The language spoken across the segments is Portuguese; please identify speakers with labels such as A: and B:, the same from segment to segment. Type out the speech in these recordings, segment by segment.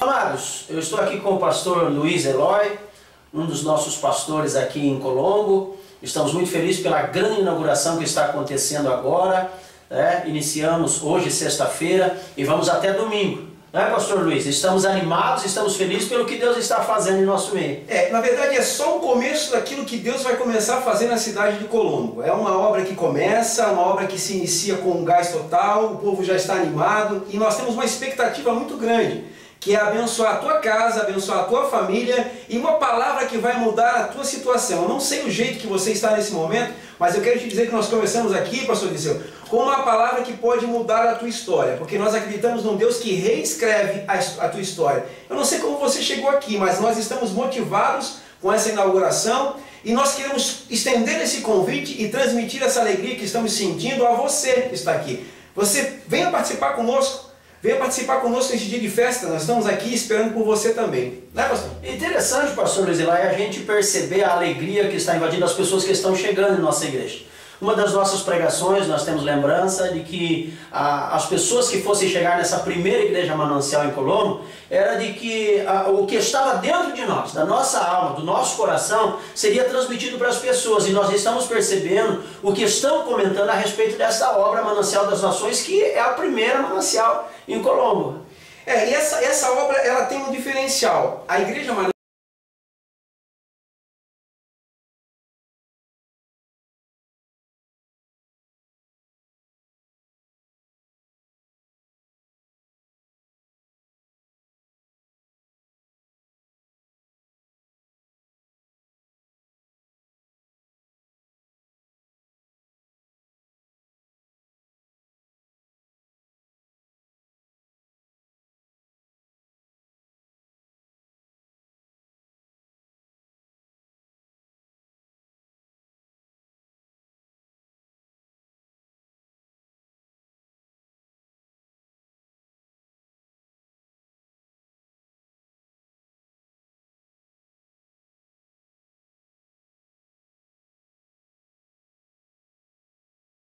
A: Amados, eu estou aqui com o pastor Luiz Eloy, um dos nossos pastores aqui em Colombo. Estamos muito felizes pela grande inauguração que está acontecendo agora. Iniciamos hoje, sexta-feira, e vamos até domingo. Não é, pastor Luiz? Estamos animados, estamos felizes pelo que Deus está fazendo em nosso meio.
B: Na verdade é só o começo daquilo que Deus vai começar a fazer na cidade de Colombo. É uma obra que começa, uma obra que se inicia com um gás total, o povo já está animado e nós temos uma expectativa muito grande, que é abençoar a tua casa, abençoar a tua família e uma palavra que vai mudar a tua situação. Eu não sei o jeito que você está nesse momento, mas eu quero te dizer que nós começamos aqui, pastor Disseu, com uma palavra que pode mudar a tua história, porque nós acreditamos num Deus que reescreve a tua história. Eu não sei como você chegou aqui, mas nós estamos motivados com essa inauguração e nós queremos estender esse convite e transmitir essa alegria que estamos sentindo a você que está aqui. Você venha participar conosco. Venha participar conosco nesse dia de festa, nós estamos aqui esperando por você também. Né, pastor?
A: Interessante, pastor Luiz Eloy, a gente perceber a alegria que está invadindo as pessoas que estão chegando em nossa igreja. Uma das nossas pregações, nós temos lembrança de que as pessoas que fossem chegar nessa primeira igreja manancial em Colombo, era de que o que estava dentro de nós, da nossa alma, do nosso coração, seria transmitido para as pessoas. E nós estamos percebendo o que estão comentando a respeito dessa obra Manancial das Nações, que é a primeira manancial em Colombo.
B: E essa obra ela tem um diferencial. A igreja manancial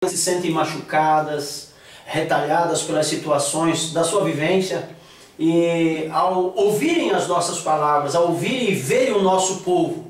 A: se sentem machucadas, retalhadas pelas situações da sua vivência, e ao ouvirem as nossas palavras, ao ouvirem e verem o nosso povo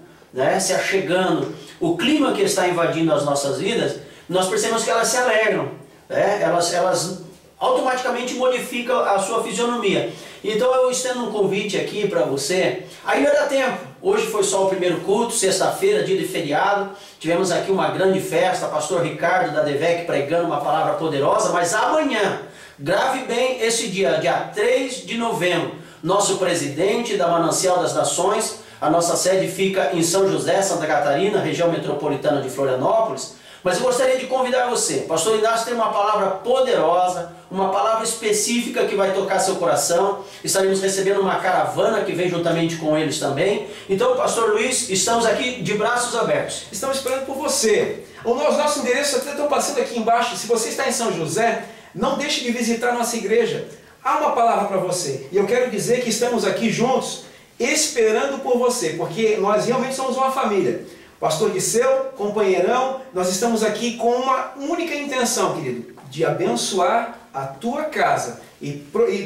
A: se achegando, o clima que está invadindo as nossas vidas, nós percebemos que elas se alegram, elas automaticamente modificam a sua fisionomia. Então eu estendo um convite aqui para você, ainda dá tempo. Hoje foi só o primeiro culto, sexta-feira, dia de feriado. Tivemos aqui uma grande festa, pastor Ricardo da DEVEC pregando uma palavra poderosa, mas amanhã, grave bem esse dia 3 de novembro, nosso presidente da Manancial das Nações, a nossa sede fica em São José, Santa Catarina, região metropolitana de Florianópolis. Mas eu gostaria de convidar você. Pastor Inácio tem uma palavra poderosa, uma palavra específica que vai tocar seu coração. Estaremos recebendo uma caravana que vem juntamente com eles também. Então, pastor Luiz, estamos aqui de braços abertos.
B: Estamos esperando por você. O nosso endereço até está passando aqui embaixo. Se você está em São José, não deixe de visitar a nossa igreja. Há uma palavra para você. E eu quero dizer que estamos aqui juntos, esperando por você, porque nós realmente somos uma família. Pastor Disseu, companheirão, nós estamos aqui com uma única intenção, querido, de abençoar a tua casa e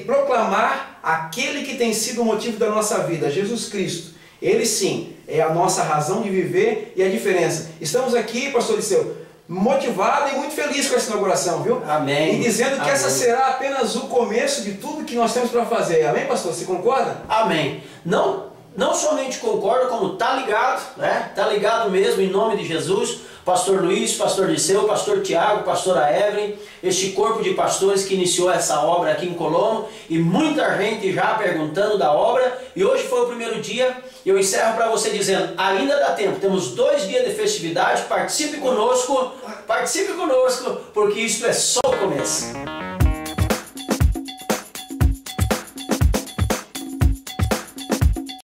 B: proclamar aquele que tem sido o motivo da nossa vida, Jesus Cristo. Ele sim é a nossa razão de viver e a diferença. Estamos aqui, pastor Disseu, motivado e muito feliz com essa inauguração, viu?
A: Amém.
B: E dizendo que
A: Amém.
B: Essa será apenas o começo de tudo que nós temos para fazer. Amém, pastor? Você concorda?
A: Amém. Não somente concordo, como está ligado, Está ligado mesmo, em nome de Jesus. Pastor Luiz, pastor Disseu, pastor Tiago, pastora Evelyn, este corpo de pastores que iniciou essa obra aqui em Colombo, e muita gente já perguntando da obra, e hoje foi o primeiro dia. Eu encerro para você dizendo, ainda dá tempo, temos 2 dias de festividade, participe conosco, porque isto é só o começo.